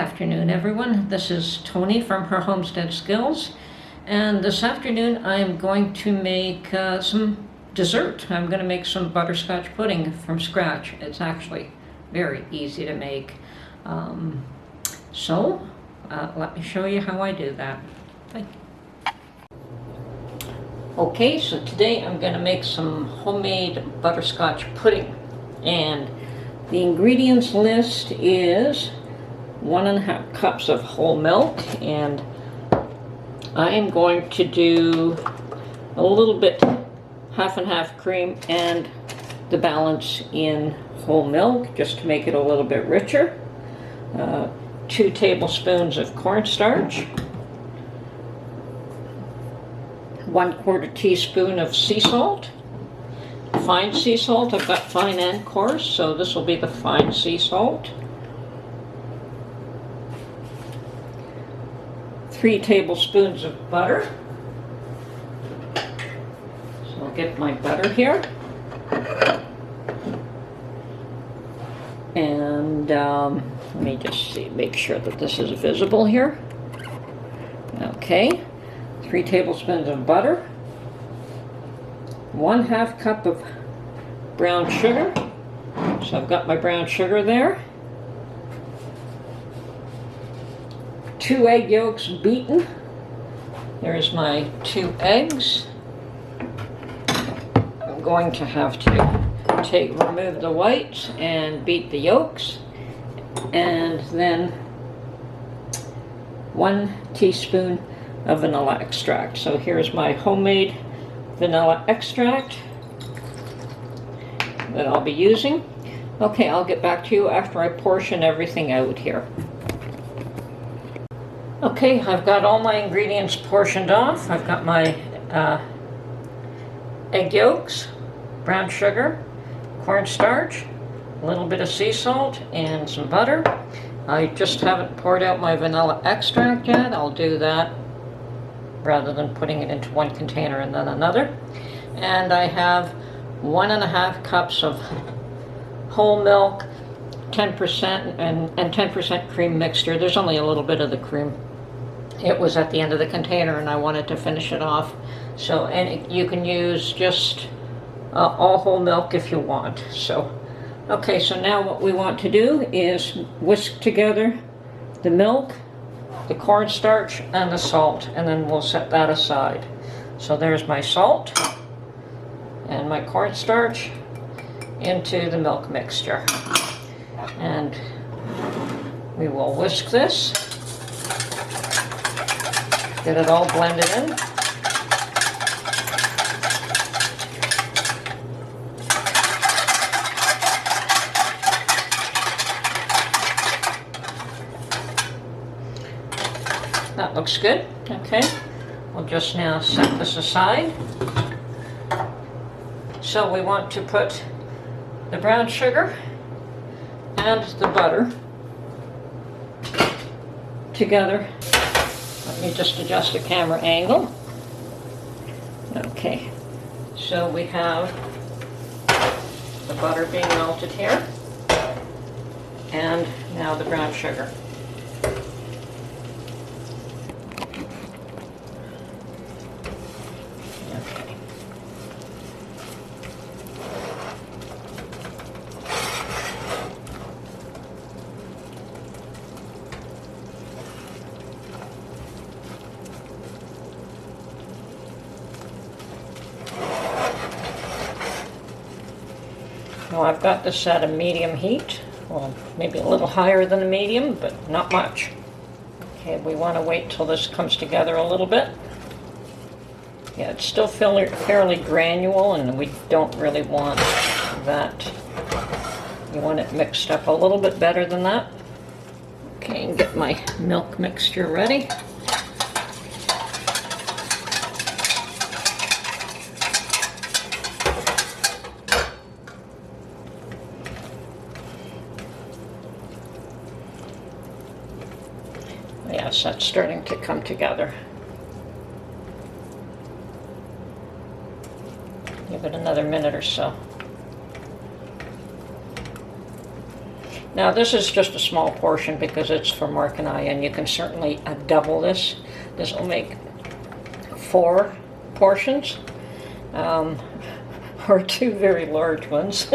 afternoon, everyone. This is Tony from her Homestead Skills, and this afternoon I am going to make some dessert. I'm going to make some butterscotch pudding from scratch. It's actually very easy to make. Let me show you how I do that. Thank you. Okay, so today I'm going to make some homemade butterscotch pudding, and the ingredients list is 1.5 cups of whole milk, and I am going to do a little bit half and half cream and the balance in whole milk just to make it a little bit richer. 2 tablespoons of cornstarch, 1/4 teaspoon of sea salt, fine sea salt. I've got fine and coarse, so this will be the fine sea salt. 3 tablespoons of butter. So I'll get my butter here. And let me just see, make sure that this is visible here. Okay, 3 tablespoons of butter. 1/2 cup of brown sugar. So I've got my brown sugar there. 2 egg yolks beaten. There's my 2 eggs. I'm going to have to remove the whites and beat the yolks. And then 1 teaspoon of vanilla extract. So here's my homemade vanilla extract that I'll be using. Okay, I'll get back to you after I portion everything out here. Okay, I've got all my ingredients portioned off. I've got my egg yolks, brown sugar, cornstarch, a little bit of sea salt, and some butter. I just haven't poured out my vanilla extract yet. I'll do that rather than putting it into one container and then another. And I have 1.5 cups of whole milk, 10% and 10% cream mixture. There's only a little bit of the cream. It was at the end of the container and I wanted to finish it off. So, and you can use just all whole milk if you want. So, okay, so now what we want to do is whisk together the milk, the cornstarch, and the salt, and then we'll set that aside. So there's my salt and my cornstarch into the milk mixture. And we will whisk this, get it all blended in. That looks good. Okay, we'll just now set this aside. So we want to put the brown sugar and the butter together. Let me just adjust the camera angle. Okay, so we have the butter being melted here, and now the brown sugar. Now I've got this at a medium heat, well, maybe a little higher than a medium, but not much. Okay, we want to wait till this comes together a little bit. Yeah, it's still fairly granule, and we don't really want that. You want it mixed up a little bit better than that. Okay, and get my milk mixture ready. Yes, that's starting to come together. Give it another minute or so. Now this is just a small portion because it's for Mark and I, and you can certainly double this. This will make 4 portions, or 2 very large ones.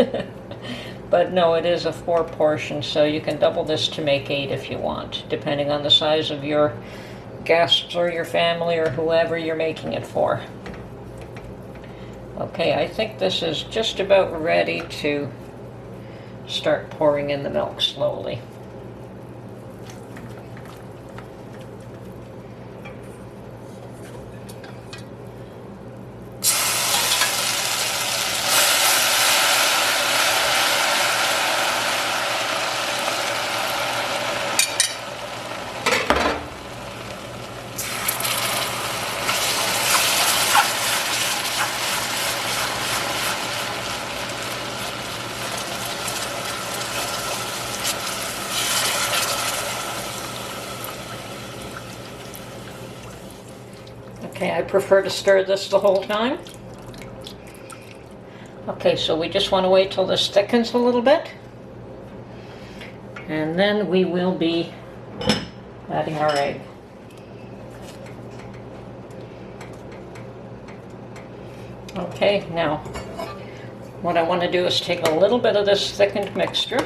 But no, it is a 4 portion, so you can double this to make 8 if you want, depending on the size of your guests or your family or whoever you're making it for. Okay, I think this is just about ready to start pouring in the milk slowly. Okay, I prefer to stir this the whole time. Okay, so we just want to wait till this thickens a little bit. And then we will be adding our egg. Okay, now what I want to do is take a little bit of this thickened mixture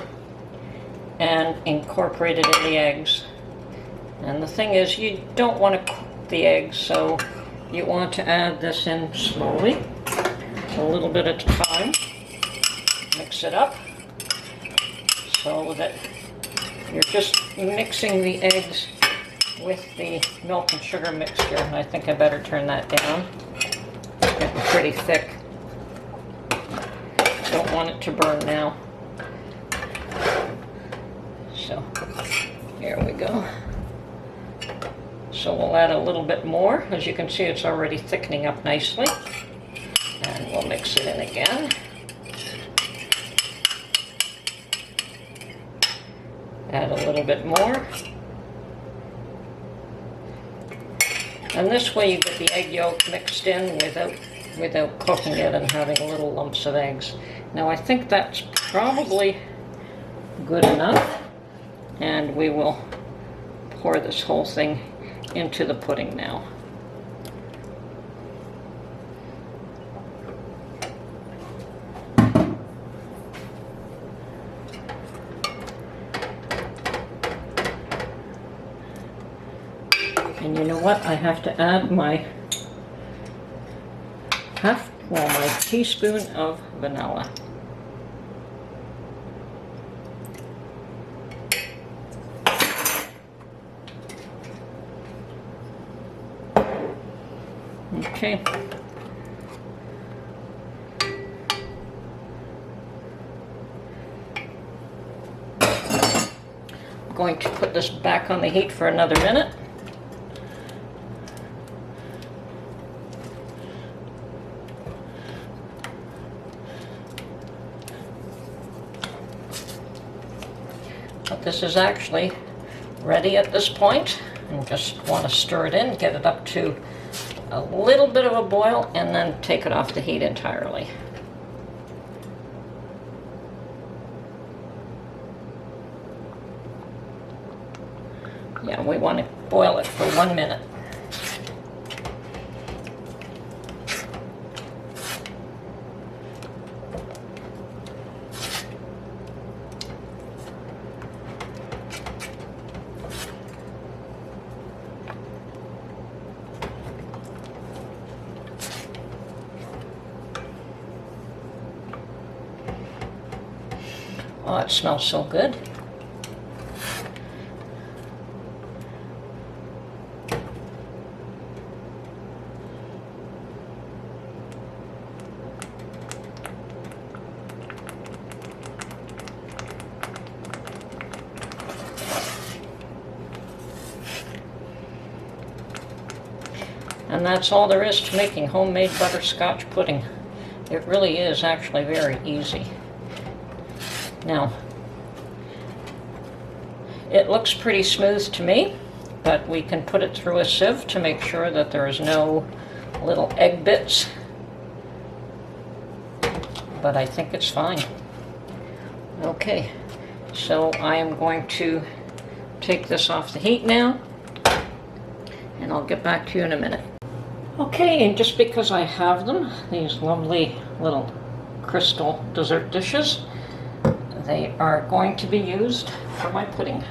and incorporate it in the eggs. And the thing is, you don't want to cook the eggs, so you want to add this in slowly, a little bit at a time. Mix it up so that you're just mixing the eggs with the milk and sugar mixture. And I think I better turn that down. It's getting pretty thick. Don't want it to burn now. So here we go. So we'll add a little bit more. As you can see, it's already thickening up nicely. And we'll mix it in again. Add a little bit more. And this way you get the egg yolk mixed in without cooking it and having little lumps of eggs. Now I think that's probably good enough. And we will pour this whole thing into the pudding now. And you know what? I have to add my my teaspoon of vanilla. Okay. I'm going to put this back on the heat for another minute. But this is actually ready at this point. And just want to stir it in, get it up to a little bit of a boil, and then take it off the heat entirely. Yeah, we want to boil it for 1 minute. Oh, it smells so good. And that's all there is to making homemade butterscotch pudding. It really is actually very easy. Now, it looks pretty smooth to me, but we can put it through a sieve to make sure that there is no little egg bits. But I think it's fine. Okay, So I am going to take this off the heat now, and I'll get back to you in a minute. Okay, and just because I have them, these lovely little crystal dessert dishes, they are going to be used for my pudding.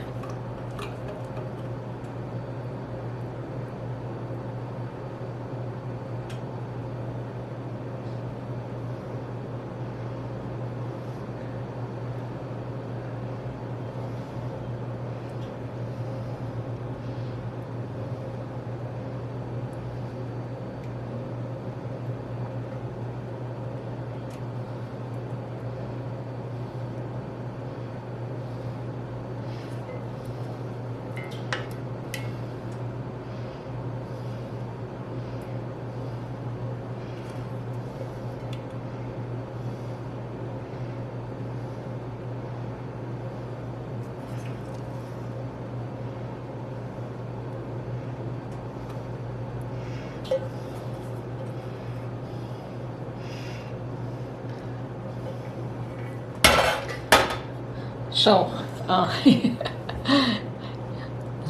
So,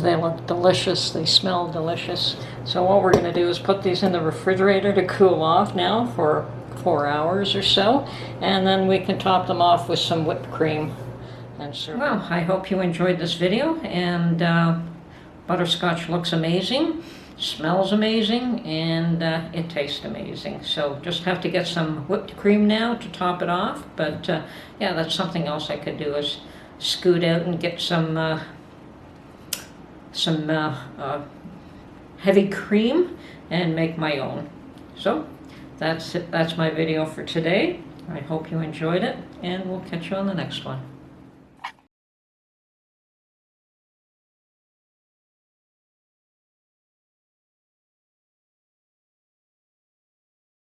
they look delicious, they smell delicious. So what we're going to do is put these in the refrigerator to cool off now for 4 hours or so, and then we can top them off with some whipped cream and serve. Well, I hope you enjoyed this video, and butterscotch looks amazing, smells amazing, and it tastes amazing. So just have to get some whipped cream now to top it off, but yeah, that's something else I could do, is scoot out and get some heavy cream and make my own. So that's it. That's my video for today. I hope you enjoyed it, and we'll catch you on the next one.